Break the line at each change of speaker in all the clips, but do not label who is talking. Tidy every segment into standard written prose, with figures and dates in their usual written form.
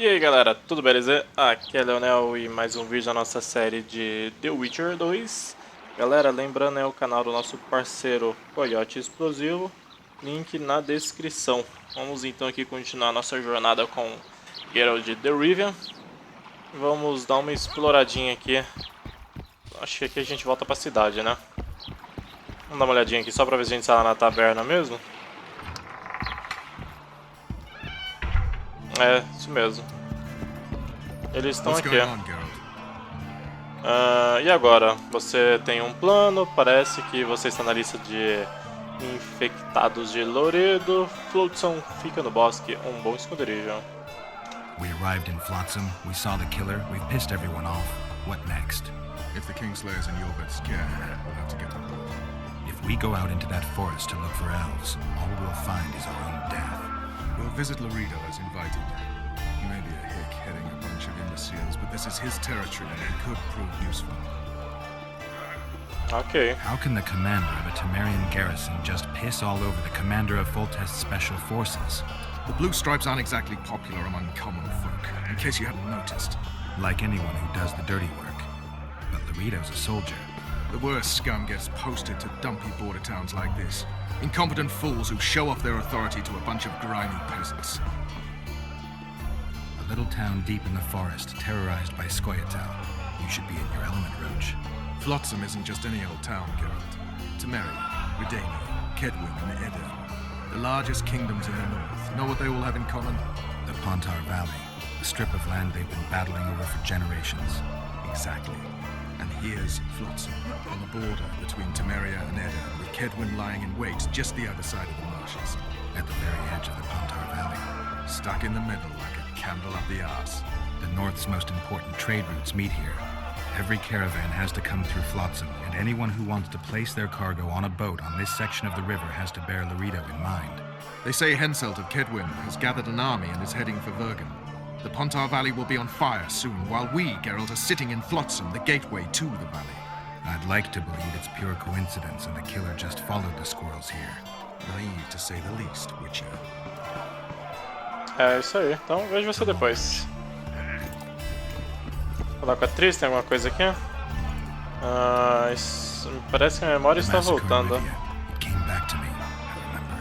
E aí galera, tudo beleza? Aqui é Leonel e mais um vídeo da nossa série de The Witcher 2. Galera, lembrando o canal do nosso parceiro Coyote Explosivo, link na descrição. Vamos então aqui continuar nossa jornada com Geralt de Rivia. Vamos dar uma exploradinha aqui. Acho que aqui a gente volta pra cidade, né? Vamos dar uma olhadinha aqui só pra ver se a gente sai lá na taverna mesmo. É, isso mesmo. Eles estão aqui. E agora? Você tem um plano, parece que você está na lista de infectados de Loredo. Flotsam fica no bosque, um bom esconderijo.
We arrived in Flotsam, we saw the killer, we've pissed everyone off. What next?
If the Kingslayer's in Jorvit's care, we'll have to get them both.
If we go out into that forest to look for elves, all we'll find is our own death.
We'll visit Laredo as invited. He may be a hick heading a bunch of imbeciles, but this is his territory and it could prove useful.
Ok.
How can the commander of a Temerian garrison just piss all over the commander of Foltest's special forces?
The Blue Stripes aren't exactly popular among common folk, in case you hadn't noticed.
Like anyone who does the dirty work. But Laredo's a soldier.
The worst scum gets posted to dumpy border towns like this. Incompetent fools who show off their authority to a bunch of grimy peasants.
A little town deep in the forest, terrorized by Scoia'tael. You should be in your element, Roach.
Flotsam isn't just any old town, Geralt. Temeria, Redania, Kedwin, and Edda. The largest kingdoms in the north. Know what they all have in common?
The Pontar Valley, a strip of land they've been battling over for generations.
Exactly. And here's Flotsam, on the border between Temeria and Edda, with Kedwin lying in wait just the other side of the marshes.
At the very edge of the Pontar Valley.
Stuck in the middle like a candle up the arse.
The north's most important trade routes meet here. Every caravan has to come through Flotsam, and anyone who wants to place their cargo on a boat on this section of the river has to bear Laredo in mind.
They say Henselt of Kedwin has gathered an army and is heading for Vergen. The Pontar Valley will be on fire soon, while we, Geralt, are sitting in Flotsam, the gateway to the valley.
I'd like to believe it's pure coincidence and the killer just followed the squirrels here.
Naive to say the least, Witcher.
É isso aí, então vejo você depois. Falar com a atriz, tem alguma coisa aqui? Me parece que a memória está voltando.
It came back to me, I remember.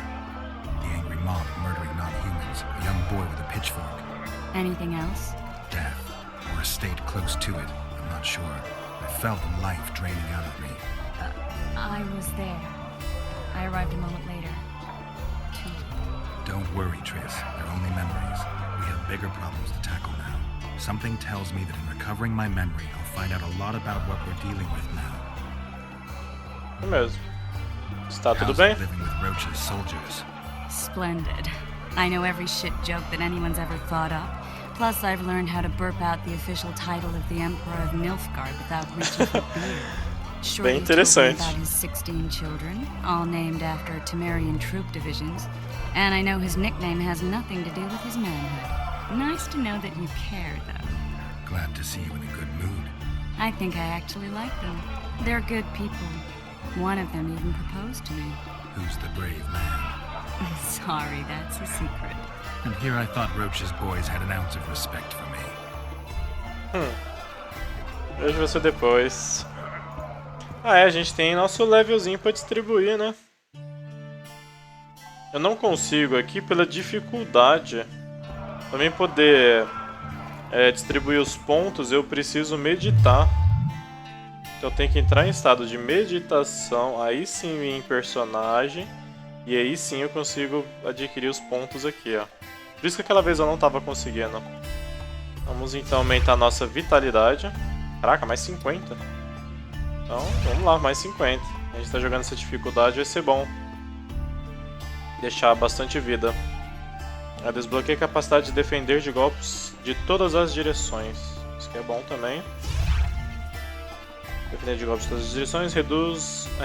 The angry mob murdering non-humans, a young boy with a pitchfork.
Anything else?
Death, or a state close to it, I'm not sure. I felt the life draining out of me.
I was there. I arrived a moment later.
Don't worry, Triss. They're only memories. We have bigger problems to tackle now. Something tells me that in recovering my memory, I'll find out a lot about what we're dealing with now.
É mesmo. Está tudo
How's
bem?
it living with Roach's soldiers?
Splendid. I know every shit joke that anyone's ever thought up. Plus, I've learned how to burp out the official title of the Emperor of Nilfgaard without reaching for beer. Shortly
Bem interessante.
told me about his 16 children, all named after Temerian troop divisions. And I know his nickname has nothing to do with his manhood. Nice to know that you care, though.
Glad to see you in a good mood.
I think I actually like them. They're good people. One of them even proposed to me.
Who's the brave man?
Sorry, that's a secret.
And here I thought Roach's boys had an ounce of respect for me.
Vejo você depois. A gente tem nosso levelzinho para distribuir, né? Eu não consigo aqui pela dificuldade. Também poder distribuir os pontos, eu preciso meditar. Então eu tenho que entrar em estado de meditação, aí sim vir em personagem. E aí sim eu consigo adquirir os pontos aqui, ó. Por isso que aquela vez eu não estava conseguindo. Vamos então aumentar a nossa vitalidade. Caraca, mais 50. Então, vamos lá, mais 50. A gente está jogando essa dificuldade, vai ser bom. Deixar bastante vida. Desbloqueia a capacidade de defender de golpes de todas as direções. Isso que é bom também. Defender de golpes de todas as direções,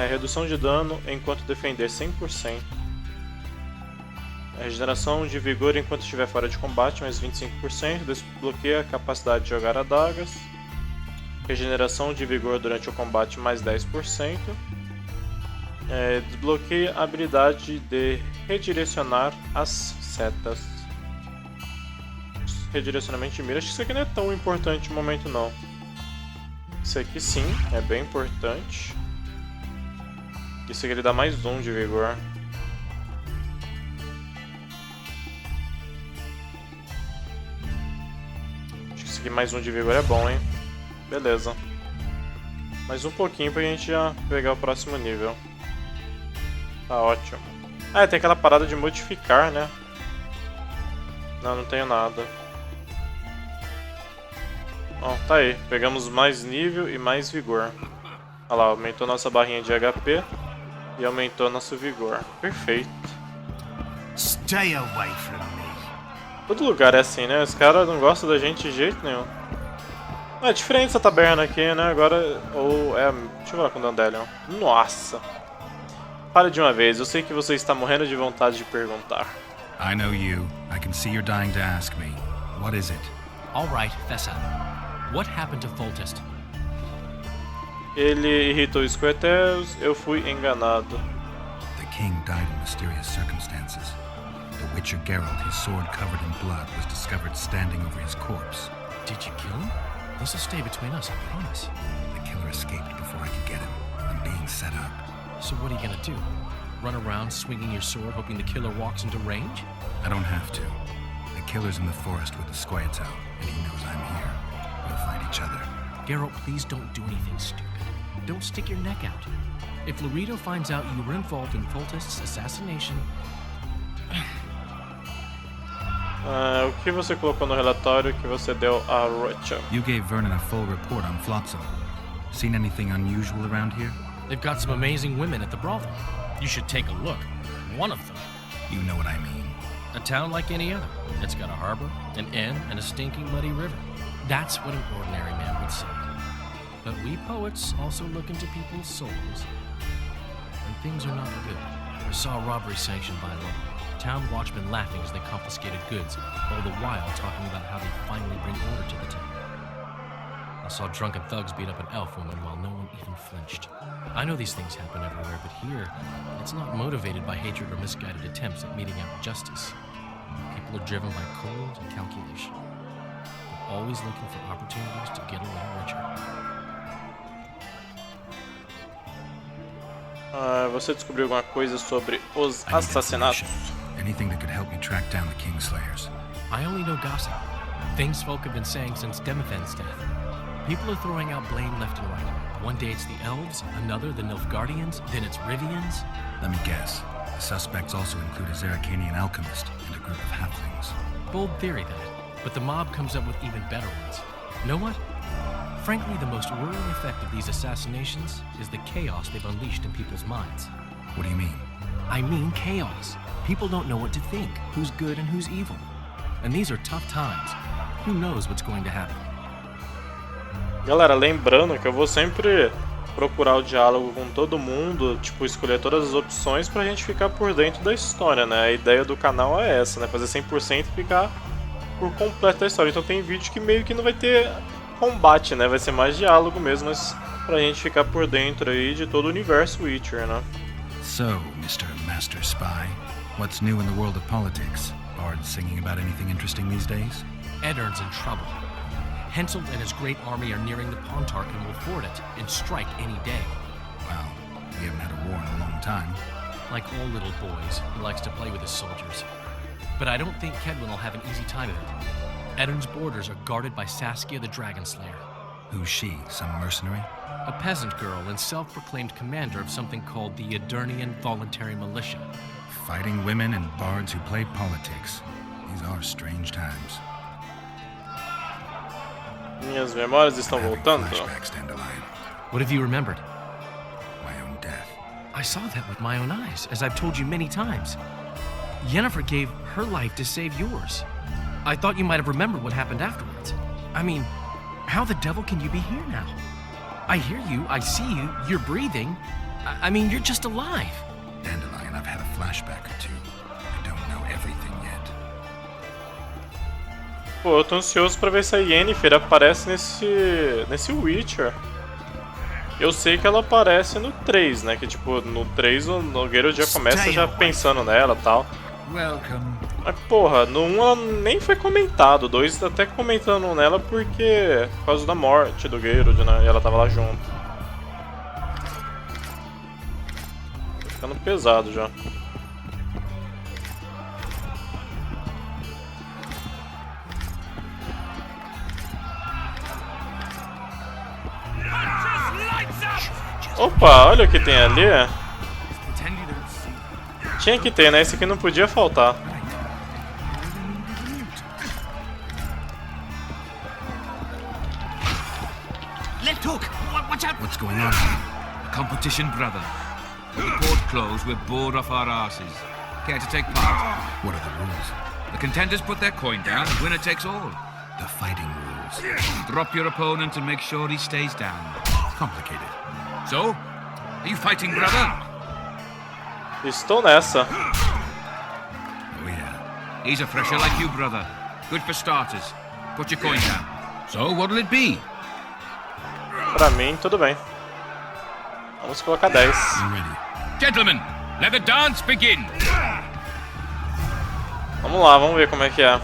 redução de dano enquanto defender 100%. Regeneração de vigor enquanto estiver fora de combate, mais 25%. Desbloqueia a capacidade de jogar adagas. Regeneração de vigor durante o combate, mais 10%. Desbloqueia a habilidade de redirecionar as setas. redirecionamento de mira. Acho que isso aqui não é tão importante no momento, não. Isso aqui sim, é bem importante. Isso aqui ele dá mais 1 de vigor. Acho que isso aqui mais 1 de vigor é bom, hein? Beleza. Mais um pouquinho pra gente já pegar o próximo nível. Tá ótimo. Ah, tem aquela parada de modificar, né? Não, não tenho nada. Bom, tá aí. Pegamos mais nível e mais vigor. Olha lá, aumentou nossa barrinha de HP e aumentou nosso vigor. Perfeito.
Stay away from me.
Todo lugar é assim, né? Os caras não gostam da gente de jeito nenhum. É diferente essa taberna aqui, né? Agora... Ou é... Deixa eu falar com o Dandelion. Nossa! Pare de uma vez. Eu sei que você está morrendo de vontade de perguntar.
I know you. I can see you're dying to ask me. What is it?
All right, Thessa. What happened to Foltest?
Ele irritou os coetéus, eu fui enganado.
The king died in mysterious circumstances. The Witcher Geralt, his sword covered in blood, was discovered standing over his corpse.
Did you kill him? This will stay between us, I promise.
The killer escaped before I could get him. I'm being set up.
So what are you gonna do? Run around swinging your sword hoping the killer walks into range?
I don't have to. The killer's in the forest with the Squirtle, and he knows I'm here. We'll find each other.
Geralt, please don't do anything stupid. Don't stick your neck out. If Loredo finds out you were involved in Foltest's assassination...
O que você colocou no relatório que você deu a Rocha?
You gave Vernon a full report on Flotsam. Seen anything unusual around here?
They've got some amazing women at the brothel. You should take a look. One of them.
You know what I mean.
A town like any other. It's got a harbor, an inn, and a stinking muddy river. That's what an ordinary man would say. But we poets also look into people's souls. And things are not good. I saw a robbery sanctioned by law. Town watchmen laughing as they confiscated goods, all the while talking about how they'd finally bring order to the town. I saw drunken thugs beat up an elf woman while no one even flinched. I know these things happen everywhere, but here, it's not motivated by hatred or misguided attempts at meting out justice. People are driven by cold and calculation. They're always looking for opportunities to get a little richer.
Você descobriu alguma coisa sobre os
I need
assassinatos?
information. Anything that could help me track down the Kingslayers.
I only know gossip. Things folk have been saying since Demothen's death. People are throwing out blame left and right. One day it's the elves, another the Nilfgaardians, then it's Rivians.
Let me guess. The suspects also include a Zerrikanian alchemist and a group of halflings.
Bold theory, that. But the mob comes up with even better ones. Know what? Frankly, the most worrying effect of these assassinations is the chaos they've unleashed in people's minds.
What do you mean?
I mean chaos. People don't know what to think, who's good and who's evil. And these are tough times. Who knows what's going to happen?
Galera, lembrando que eu vou sempre procurar o diálogo com todo mundo, tipo, escolher todas as opções pra gente ficar por dentro da história, né? A ideia do canal é essa, né? Fazer 100% e ficar por completo da história. Então tem vídeo que meio que não vai ter combate, né? Vai ser mais diálogo mesmo, mas pra gente ficar por dentro aí de todo o universo Witcher, né?
So, Mr. Master Spy, what's new in the world of politics? Bards singing about anything interesting these days?
Eddard's in trouble. Henselt and his great army are nearing the Pontark and will ford it and strike any day.
Well, we haven't had a war in a long time.
Like all little boys, he likes to play with his soldiers. But I don't think Kedwin will have an easy time of it. Eddard's borders are guarded by Saskia the Dragon Slayer.
Who's she? Some mercenary?
A peasant girl and self-proclaimed commander of something called the Edirnian Voluntary Militia.
Fighting women and bards who play politics. These are strange times.
Minhas memórias estão
I'm having
voltando.
flashbacks, Dandelion.
What have you remembered?
My own death.
I saw that with my own eyes, as I've told you many times. Yennefer gave her life to save yours. I thought you might have remembered what happened afterwards. I mean, how the devil can you be here now? I hear you, I see you, you're breathing. I mean, you're just alive.
Dandelion, I've had a flashback or two. I don't know everything yet.
Pô, eu tô ansioso pra ver se a Yennefer aparece nesse Witcher. Eu sei que ela aparece no 3, né? Que tipo, no 3 o Nogueiro já começa já pensando nela e tal.
Welcome.
Mas porra, no 1 ela nem foi comentado, o 2 tá até comentando nela porque... por causa da morte do Geralt, né? E ela tava lá junto. Tá ficando pesado já. Opa, olha o que tem ali. Tinha que ter, né? Esse aqui não podia faltar.
Left hook! Watch out!
What's going on? A competition, brother. With the port closed, we're bored off our asses. Care to take part? What are the rules? The contenders put their coin down, and winner takes all. The fighting rules. Drop your opponent and make sure he stays down. Complicated. So, are you fighting, brother?
Estou nessa.
Oh yeah. He's a fresher like you, brother. Good for starters. Put your coin down. So, what'll it be?
Pra mim, tudo bem. Vamos colocar 10.
I'm ready. Gentlemen, let the dance begin.
Vamos lá, vamos ver como é que é.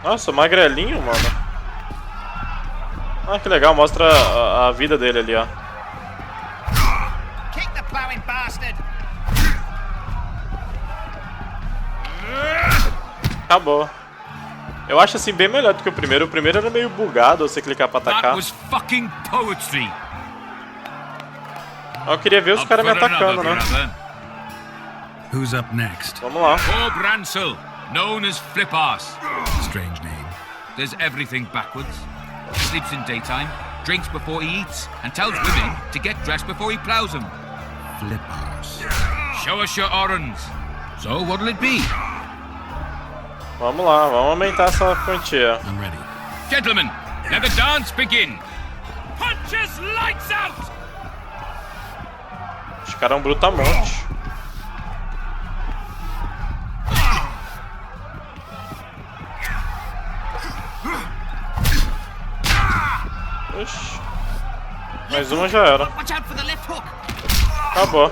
Nossa, magrelinho, mano. Ah, que legal, mostra a vida dele ali, ó.
Kick the plowing bastard!
Acabou. Eu acho assim bem melhor do que o primeiro. O primeiro era meio bugado você clicar pra atacar.
That was fucking poetry.
Eu queria ver os caras me atacando, né?
Who's up next?
Vamos lá.
Bob Ransel, known as Flip-Ass. Strange name. Does everything backwards. Sleeps in daytime, drinks before he eats, and tells women to get dressed before he plows them. Flip-Ass. Show us your orange. So, what'll it be?
Vamos lá, vamos aumentar essa quantia.
I'm ready. Gentlemen, let the dance begin. Punches lights out!
Os caras é um brutamonte. Oxi. Mais uma já era.
Watch out for the left hook!
Acabou.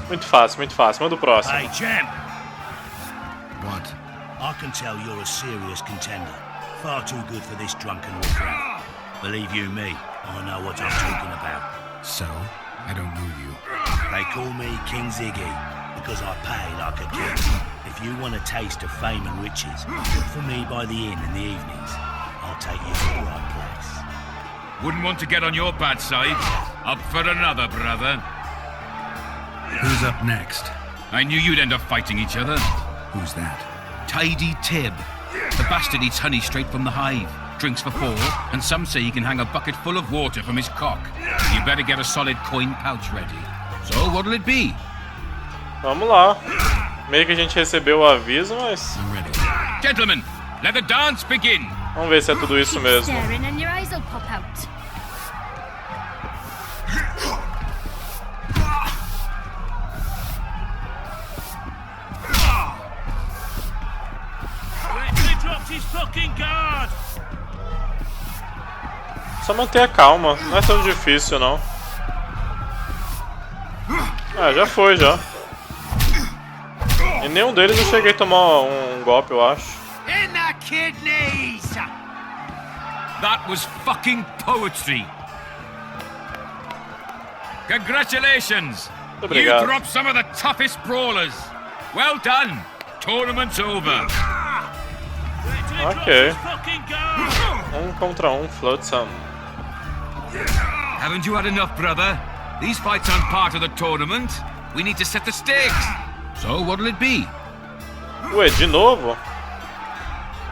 Muito fácil, muito fácil. Manda o próximo.
Hey, champ.
What?
I can tell you're a serious contender. Far too good for this drunken riffraff. Believe you me, I know what I'm talking about.
So? I don't know you.
They call me King Ziggy because I pay like a king. If you want a taste of fame and riches, look for me by the inn in the evenings. I'll take you to the right place.
Wouldn't want to get on your bad side. Up for another, brother. Who's up next? I knew you'd end up fighting each other. Who's that? Tidy Tib. The bastard eats honey straight from the hive, drinks for 4, and some say he can hang a bucket full of water from his cock. You better get a solid coin pouch ready. So, what'll it be?
Vamos lá. Meio que a gente recebeu o aviso, mas...
I'm ready. Gentlemen, let the dance begin.
Vamos ver se é tudo isso mesmo.
Staring and your eyes will pop out.
He dropped his fucking guard!
Só manter a calma. Não é tão difícil, não. Ah, já foi, já. E nenhum deles eu cheguei a tomar um golpe, eu acho.
In the kidneys!
That was fucking poetry. Congratulations.
Muito obrigado.
You dropped some of the toughest brawlers. Well done. Tournament's over.
Ok. Contra Flotsam.
Haven't you had enough, brother? These fights aren't part of the tournament. We need to set the stakes. So what'll it be?
Ué, de novo?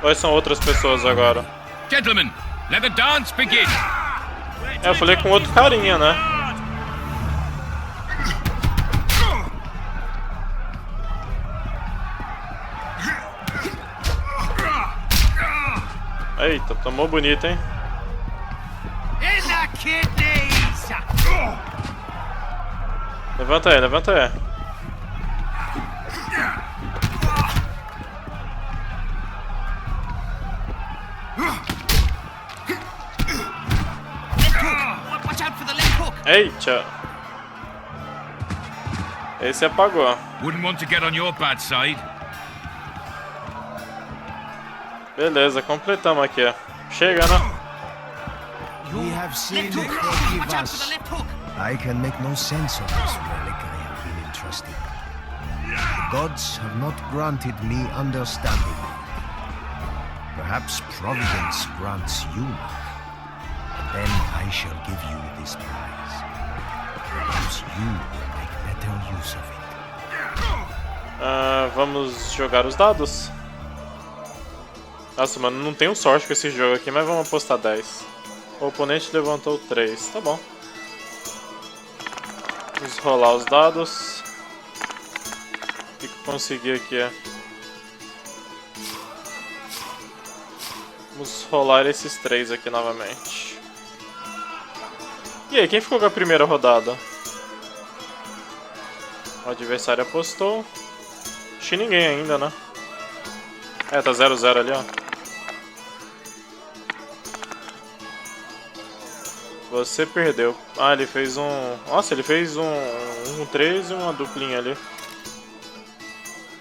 Ou são outras pessoas agora?
Gentlemen, let the dance begin.
É, eu falei com outro carinha, né? Eita, tomou bonito, hein?
In the kidneys!
Levanta aí, levanta aí.
Watch out for the left hook!
Eita! Esse apagou.
Wouldn't want to get on your bad side.
Beleza, completamos aqui. Chega, né?
We have seen
Left
it
hook!
forgive
Watch out for
us.
the left hook!
I can make no sense of this relic I have been entrusted. The gods have not granted me understanding. Perhaps Providence grants you luck, and then I shall give you this prize. Perhaps you will make better use of it.
Vamos jogar os dados? Nossa, mano, não tenho sorte com esse jogo aqui, mas vamos apostar 10. O oponente levantou 3, tá bom. Vamos rolar os dados. O que eu consegui aqui? Vamos rolar esses 3 aqui novamente. E aí, quem ficou com a primeira rodada? O adversário apostou. Acho que ninguém ainda, né? É, tá 0-0 ali, ó. Você perdeu. Ah, ele fez um... Nossa, ele fez um 3 e uma duplinha ali.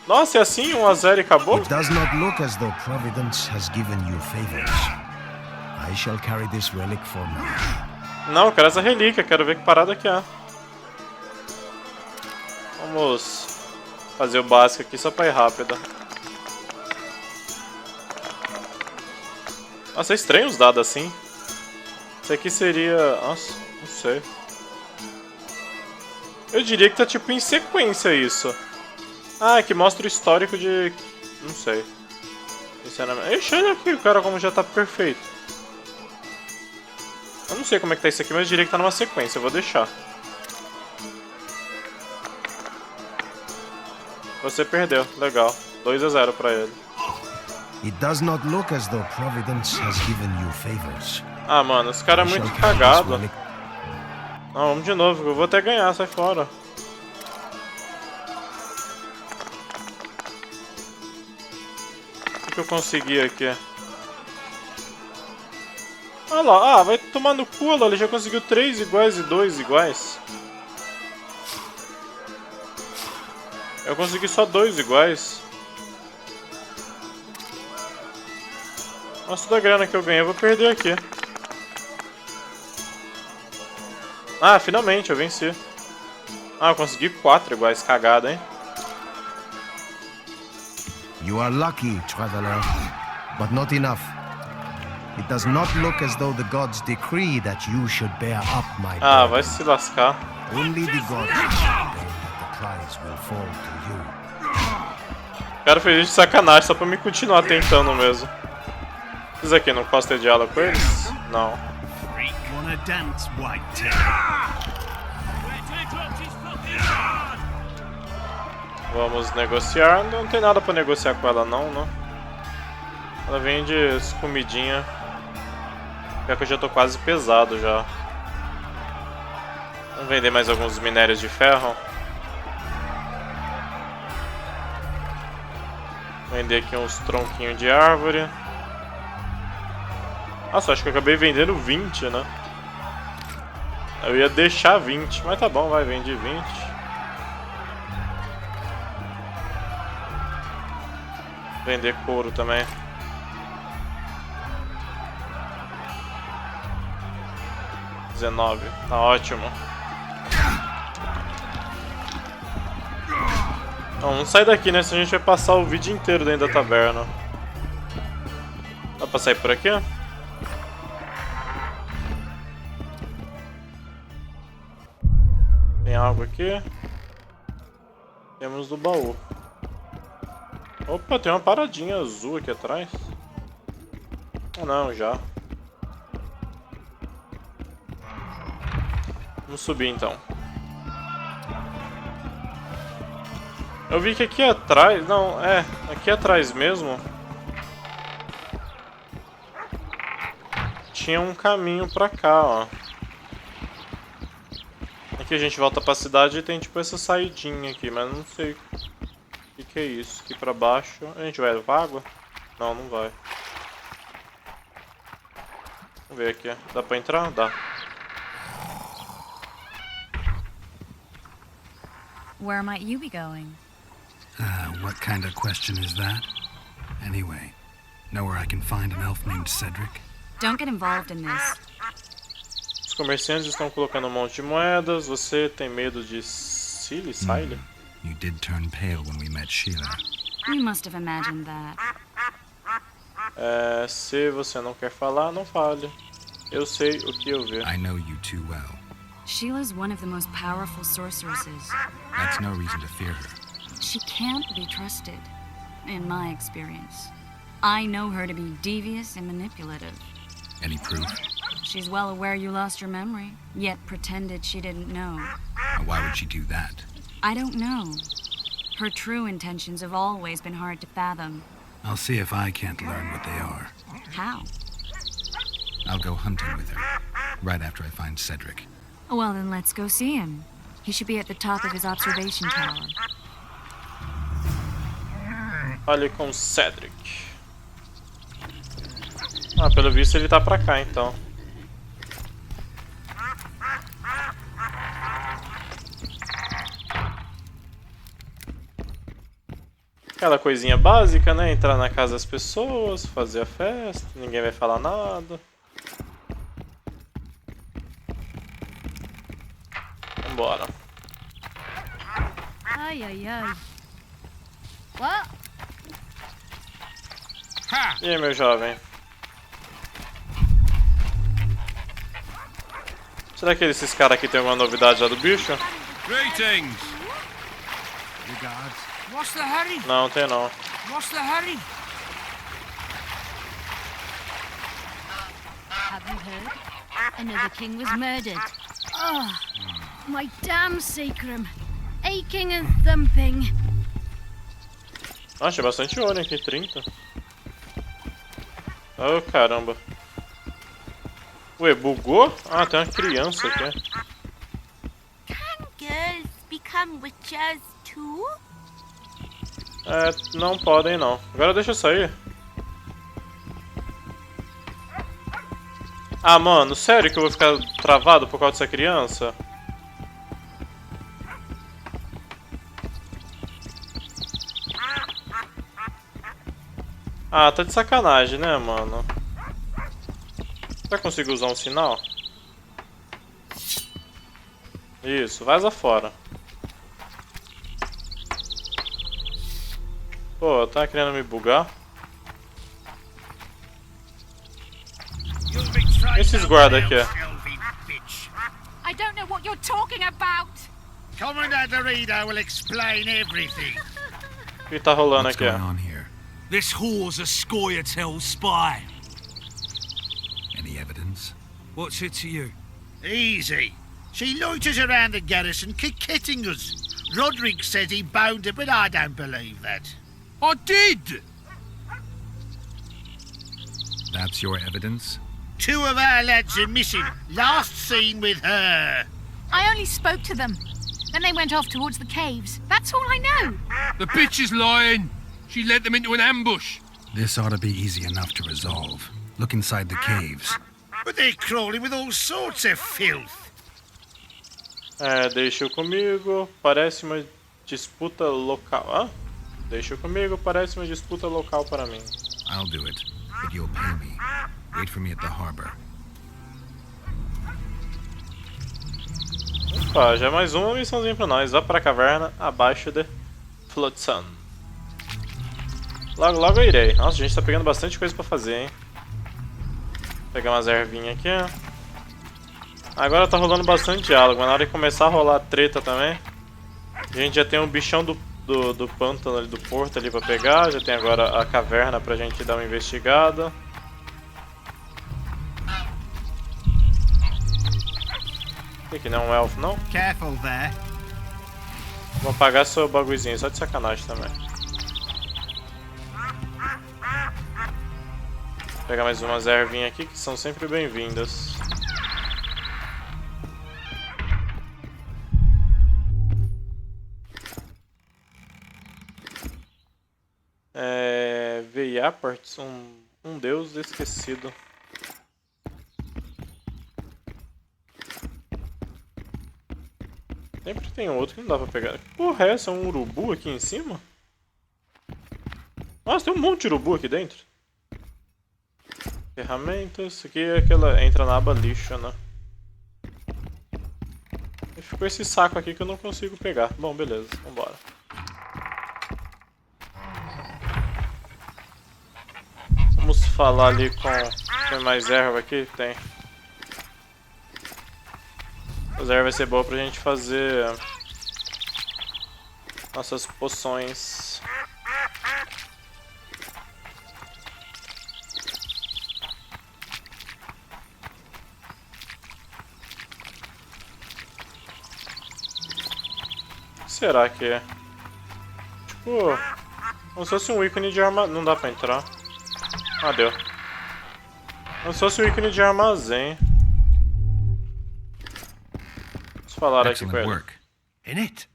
Nossa, é assim? 1-0 e acabou?
It does not look as though Providence has given you favors. I shall carry this relic for now.
Não, eu quero essa relíquia. Quero ver que parada que é. Vamos fazer o básico aqui só pra ir rápido. Nossa, é estranho os dados assim. Isso aqui seria... Nossa, não sei. Eu diria que tá tipo em sequência isso. Ah, que mostra o histórico de... Não sei. Sinceramente. Ixi, olha aqui o cara como já tá perfeito. Eu não sei como é que tá isso aqui, mas eu diria que tá numa sequência. Eu vou deixar. Você perdeu. Legal. 2-0 pra ele.
It does not look as though Providence has given you favors.
Ah, mano, esse cara é muito cagado. Não, vamos de novo. Eu vou até ganhar. Sai fora. O que eu consegui aqui? Olha lá. Ah, vai tomar no cu, olha lá. Ele já conseguiu 3 iguais e 2 iguais. Eu consegui só 2 iguais. Nossa, toda a grana que eu ganhei eu vou perder aqui. Ah, finalmente eu venci. Ah, eu consegui 4 iguais. Cagada, hein?
You are lucky, traveler, but not enough. It does not look as though the gods decree that you should bear up my
Ah,
burden.
vai se lascar.
Only the gods ordain that the prize will fall to you.
O cara fez isso de sacanagem só pra me continuar tentando mesmo. Isso aqui não posso ter diálogo com eles? Não.
Freak wanna dance, white tail.
Vamos negociar. Não tem nada pra negociar com ela não, né? Ela vende comidinha. Pior que eu já tô quase pesado já. Vamos vender mais alguns minérios de ferro. Vender aqui uns tronquinhos de árvore. Nossa, acho que eu acabei vendendo 20, né? Eu ia deixar 20, mas tá bom, vai, vende 20. Vender couro também. $19, tá ótimo. Então, vamos sair daqui, né? Senão a gente vai passar o vídeo inteiro dentro da taverna. Dá pra sair por aqui? Tem algo aqui. Temos do baú. Opa, tem uma paradinha azul aqui atrás. Ou não, já. Vamos subir então. Eu vi que aqui atrás... Não, é. Aqui atrás mesmo. Tinha um caminho pra cá, ó. Aqui a gente volta pra cidade e tem tipo essa saidinha aqui, mas não sei o que é isso. Aqui pra baixo. A gente vai pra água? Não, não vai. Vamos ver aqui. Dá pra entrar? Dá.
Where might you be going?
What kind of question is that? Anyway, know where I can find an elf named Cedric?
Don't get involved in this.
Os comerciantes estão colocando um monte de moedas. Você tem medo de Silly?
You did turn pale when we met Sheila.
You must have imagined that.
Se você não quer falar, não fale. Eu sei o que eu ver.
I know you too well.
Sheila's one of the most powerful sorceresses.
That's no reason to fear her.
She can't be trusted, in my experience. I know her to be devious and manipulative.
Any proof?
She's well aware you lost your memory, yet pretended she didn't know.
Why would she do that?
I don't know. Her true intentions have always been hard to fathom.
I'll see if I can't learn what they are.
How?
I'll go hunting with her, right after I find Cedric.
Well, then let's go see him. He should be at the top of his observation tower.
Fale com Cedric. Ah, pelo visto ele tá pra cá, então. Aquela coisinha básica, né? Entrar na casa das pessoas, fazer a festa, ninguém vai falar nada. Vambora.
Ai, ai, ai. What?
E aí, meu jovem? Será que esses caras aqui tem alguma novidade já do bicho?
Greetings!
Regards.
What's the hurry?
Não, tem não.
What's the hurry?
Have you heard? Another king was murdered. Oh, my damn sacrum. Aching and thumping.
Ah, tinha bastante ouro aqui, 30. Oh, caramba. Ué, bugou? Ah, tem uma criança aqui.
Can girls become witches too?
Não podem não. Agora deixa eu sair. Ah, mano, sério que eu vou ficar travado por causa dessa criança? Ah, tá de sacanagem, né, mano? Será que consigo usar um sinal? Isso, vaza fora. Pô, tá querendo me bugar? Esses guardas aqui,
I don't know what you're talking about.
Commander Dorito will explain everything.
O que tá rolando
What's
aqui?
going on here?
This whore's a Scoia'tael spy.
Any evidence?
What's it to you? Easy. She loiters around the garrison, kick-kitting us. Roderick said he bound her, but I don't believe that.
I did!
That's your evidence?
2 of our lads are missing. Last seen with her.
I only spoke to them. Then they went off towards the caves. That's all I know.
The bitch is lying! She led them into an ambush!
This ought to be easy enough to resolve. Look inside the caves.
But they're crawling with all sorts of filth.
Deixa comigo. Parece uma disputa local. Ah? Deixa comigo. Parece uma disputa local para mim.
I'll do it, but you'll pay me. Wait for me at the harbor.
Opa, já é mais uma missãozinha pra nós. Vá pra caverna abaixo de Flotsam. Logo, logo eu irei. Nossa, a gente tá pegando bastante coisa pra fazer, hein. Vou pegar umas ervinhas aqui. Agora tá rolando bastante diálogo, mas na hora de começar a rolar treta também. A gente já tem um bichão do pântano ali, do porto ali pra pegar. Já tem agora a caverna pra gente dar uma investigada. Esse aqui não é um elfo, não?
Careful there.
Vou apagar seu bagulhozinho, só de sacanagem também. Vou pegar mais umas ervinhas aqui que são sempre bem-vindas. Veiaparts, um deus esquecido. Sempre tem outro que não dá pra pegar. Que porra é essa? É um urubu aqui em cima? Nossa, tem um monte de urubu aqui dentro. Ferramentas. Isso aqui é aquela... Entra na aba lixo, né? E ficou esse saco aqui que eu não consigo pegar. Bom, beleza. Vambora. Vamos falar ali com... Tem mais erva aqui? Tem. Essa erva vai ser boa pra gente fazer... Nossas poções. O que será que é? Tipo... Como se fosse um ícone de armazém. Não dá pra entrar. Ah, deu. Como se fosse um ícone de armazém. Vamos falar aqui com ele.
Work. In it.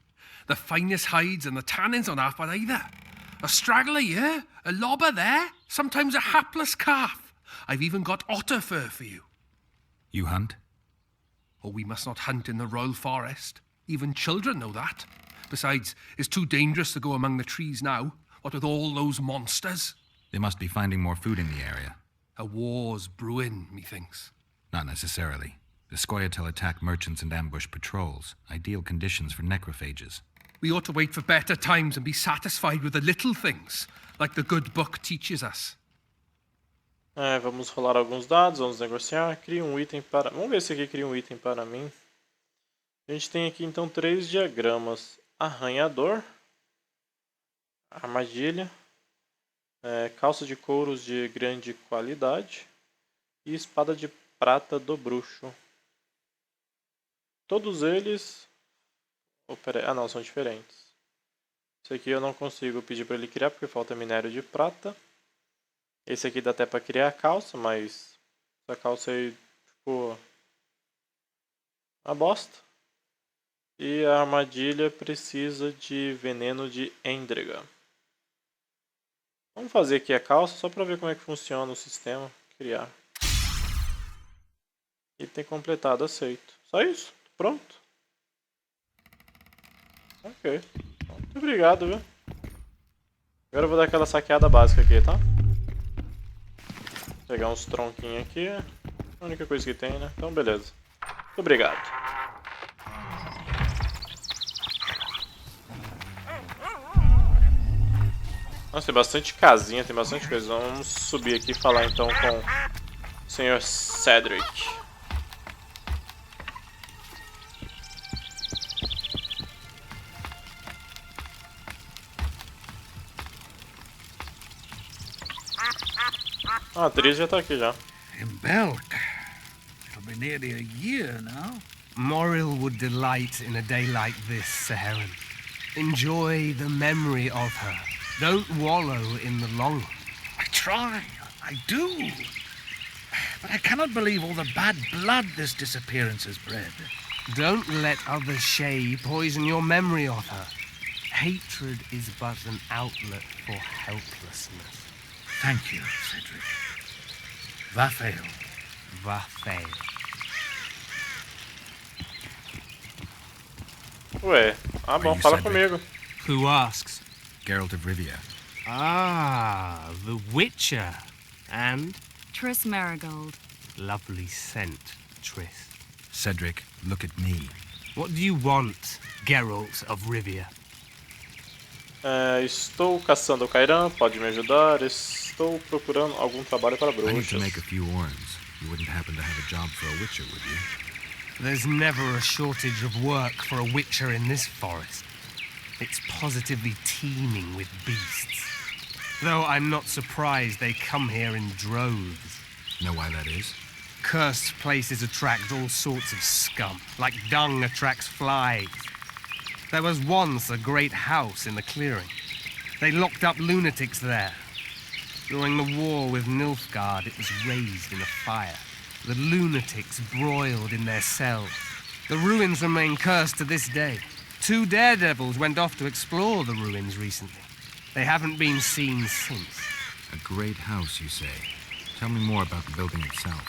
The finest hides and the tannins on half by either. A straggler here, a lobber there, sometimes a hapless calf. I've even got otter fur for you.
You hunt?
Oh, we must not hunt in the royal forest. Even children know that. Besides, it's too dangerous to go among the trees now, what with all those monsters.
They must be finding more food in the area.
A war's brewing, methinks.
Not necessarily. The Scoia'tael attack merchants and ambush patrols. Ideal conditions for necrophages.
We ought to wait for better times and be satisfied with the little things, like the good book teaches us.
Vamos rolar alguns dados, vamos negociar. Cria um item para... Vamos ver se aqui cria um item para mim. A gente tem aqui então 3 diagramas. Arranhador. Armadilha. Calça de couros de grande qualidade. E espada de prata do bruxo. Todos eles... Ah não, são diferentes. Esse aqui eu não consigo pedir para ele criar porque falta minério de prata. Esse aqui dá até para criar a calça, mas essa calça aí ficou uma bosta. E a armadilha precisa de veneno de Endrega. Vamos fazer aqui a calça só para ver como é que funciona o sistema. Criar. Item completado, aceito. Só isso? Pronto. Ok. Muito obrigado, viu? Agora eu vou dar aquela saqueada básica aqui, tá? Pegar uns tronquinhos aqui. A única coisa que tem, né? Então, beleza. Muito obrigado. Nossa, tem bastante casinha, tem bastante coisa. Vamos subir aqui e falar então com o Sr. Cedric. Ah, a atriz já tá aqui já.
In Belk. It'll be nearly a year now.
Moril would delight in a day like this, Saharan. Enjoy the memory of her. Don't wallow in the longing.
I try. I do. But I cannot believe all the bad blood this disappearance has bred.
Don't let others' shade poison your memory of her. Hatred is but an outlet for helplessness.
Thank you, Cedric. Vafail.
Vafail.
Ué, bom, fala comigo.
Who asks?
Geralt of Rivia.
Ah, the Witcher. And?
Triss Marigold.
Lovely scent, Triss.
Cedric, look at me.
What do you want, Geralt of Rivia?
Estou caçando o Cairan, pode me ajudar. Estou procurando algum trabalho para bruxas.
I need to make a few warrants. You wouldn't happen to have a job for a witcher, would you?
There's never a shortage of work for a witcher in this forest. It's positively teeming with beasts. Though I'm not surprised they come here in droves.
Know why that is?
Cursed places attract all sorts of scum, like dung attracts flies. There was once a great house in the clearing. They locked up lunatics there. During the war with Nilfgaard, it was raised in a fire. The lunatics broiled in their cells. The ruins remain cursed to this day. 2 daredevils went off to explore the ruins recently. They haven't been seen since.
A great house, you say. Tell me more about the building itself.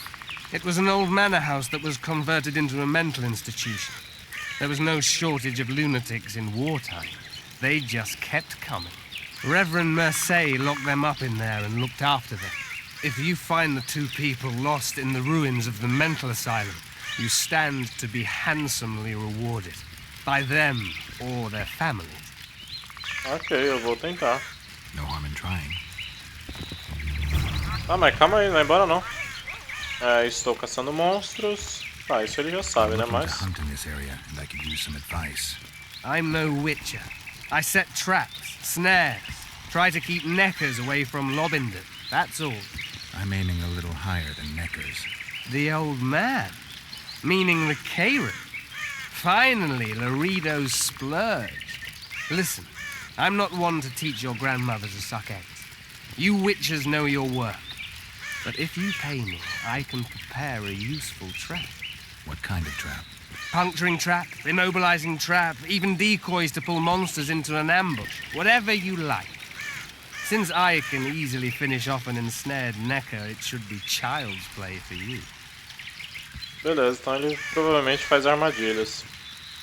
It was an old manor house that was converted into a mental institution. There was no shortage of lunatics in wartime. They just kept coming. Reverend Mercier locked them up in there and looked after them. If you find the two people lost in the ruins of the mental asylum, you stand to be handsomely rewarded. By them or their families.
Ok, eu vou tentar.
No harm in trying.
Ah, mas calma aí, não vai embora não. É, estou caçando monstros. Ah, isso ele já sabe, né? Mas...
I'm no witcher. I set traps, snares, try to keep neckers away from Lobinden. That's all.
I'm aiming a little higher than neckers.
The old man? Meaning the Karen? Finally, Laredo's splurged. Listen, I'm not one to teach your grandmother to suck eggs. You witchers know your work. But if you pay me, I can prepare a useful trap.
What kind of trap?
Puncturing trap, immobilizing trap, even decoys to pull monsters into an ambush. Whatever you like. Since I can easily finish off an ensnared necker, it should be child's play for you.
Beleza, então ele provavelmente faz armadilhas.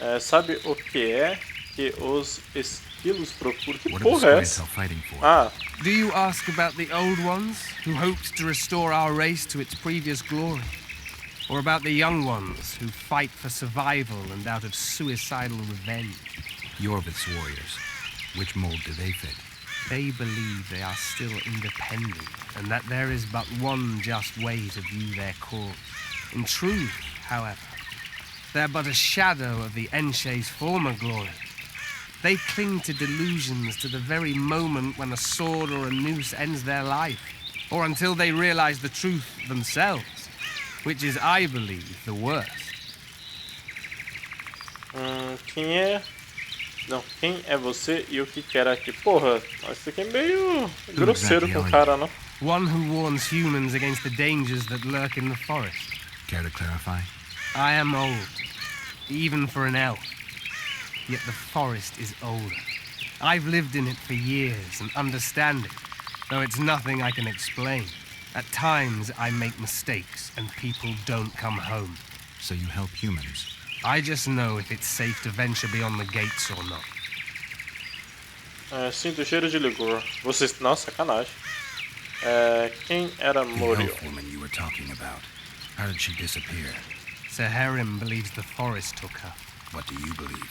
É, sabe o que é que os esquilos procuram? Que porra é essa? Ah.
Do you ask about the old ones, who hoped to restore our race to its previous glory? Or about the young ones, who fight for survival and out of suicidal revenge?
Yorvith's warriors. Which mold do they fit?
They believe they are still independent, and that there is but one just way to view their cause. In truth, however, they're but a shadow of the Enche's former glory. They cling to delusions to the very moment when a sword or a noose ends their life, or until they realize the truth themselves, which is, I believe, the worst.
Quem é? Não, quem é você e o que quer aqui? Porra, esse aqui é meio grosseiro com o cara, não?
One who warns humans against the dangers that lurk in the forest.
Care to clarify?
I am old, even for an elf. Yet the forest is older. I've lived in it for years and understand it, though it's nothing I can explain. At times I make mistakes and people don't come home.
So you help humans?
I just know if it's safe to venture beyond the gates or not.
Sinto o cheiro de licor. Vocês... Nossa, sacanagem. Quem era Muriel?
The elf woman you were talking about. How did she disappear?
Sir Herim believes the forest took her.
What do you believe?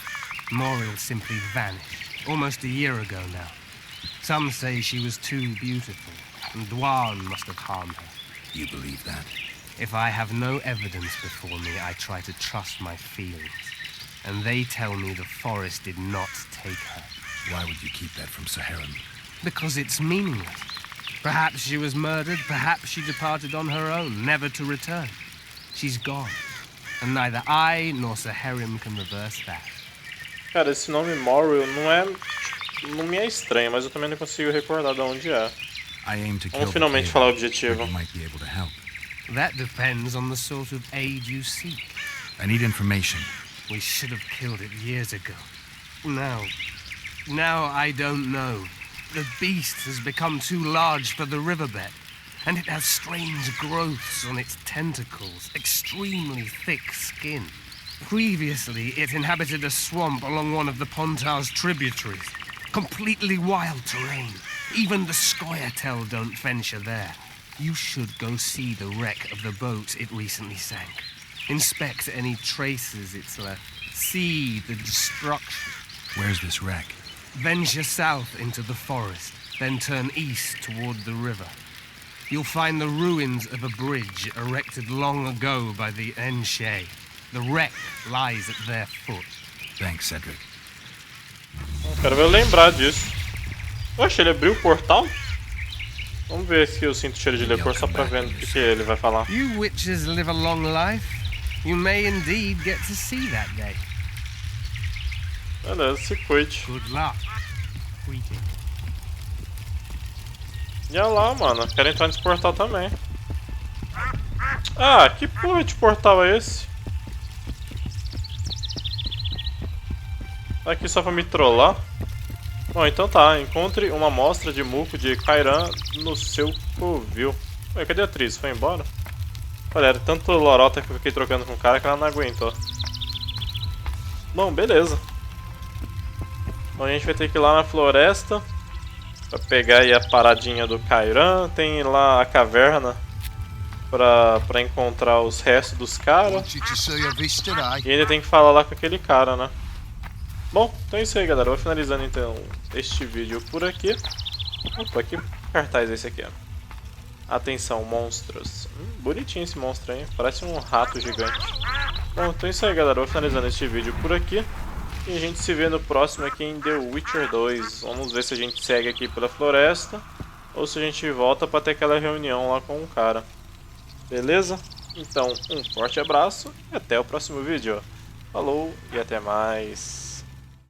Muriel simply vanished, almost a year ago now. Some say she was too beautiful, and Dwan must have harmed her.
You believe that?
If I have no evidence before me, I try to trust my feelings. And they tell me the forest did not take her.
Why would you keep that from Sir Herim?
Because it's meaningless. Perhaps she was murdered, perhaps she departed on her own, never to return. She's gone. And neither I nor Sir Herim can reverse that.
Cara, esse nome Muriel não me é estranho, mas eu também não consigo recordar de onde é. Vamos finalmente falar o objetivo.
That depends on the sort of aid you seek.
I need information.
We should have killed it years ago. Now I don't know. The beast has become too large for the riverbed, and it has strange growths on its tentacles, extremely thick skin. Previously, it inhabited a swamp along one of the Pontar's tributaries. Completely wild terrain. Even the Scoia'tael don't venture there. You should go see the wreck of the boat it recently sank. Inspect any traces it's left. See the destruction.
Where's this wreck?
Venture south into the forest, then turn east toward the river. You'll find the ruins of a bridge erected long ago by the Enche. The wreck lies at their foot.
Thanks, Cedric.
Quero ver eu lembrar disso. Oxe, ele abriu o portal? Vamos ver se eu sinto cheiro de licor só pra ver o que ele vai falar.
You witches live a long life. You may indeed get to see that day.
Beleza, se cuide.
Good luck.
E olha lá, mano. Quero entrar nesse portal também. Ah, que porra de portal é esse? Tá aqui só pra me trollar? Bom, então tá. Encontre uma amostra de muco de Kairan no seu covil. Ué, cadê a atriz? Foi embora? Olha, era tanto lorota que eu fiquei trocando com o cara que ela não aguentou. Bom, beleza. Então a gente vai ter que ir lá na floresta pra pegar aí a paradinha do Kairan. Tem lá a caverna pra encontrar os restos dos caras. E ainda tem que falar lá com aquele cara, né? Bom, então é isso aí, galera. Eu vou finalizando então este vídeo por aqui. Opa, que cartaz é esse aqui, ó. Atenção, monstros. Bonitinho esse monstro aí, parece um rato gigante. Bom, então é isso aí, galera. Eu vou finalizando este vídeo por aqui. E a gente se vê no próximo aqui em The Witcher 2. Vamos ver se a gente segue aqui pela floresta ou se a gente volta para ter aquela reunião lá com o cara. Beleza? Então, um forte abraço e até o próximo vídeo. Falou e até mais.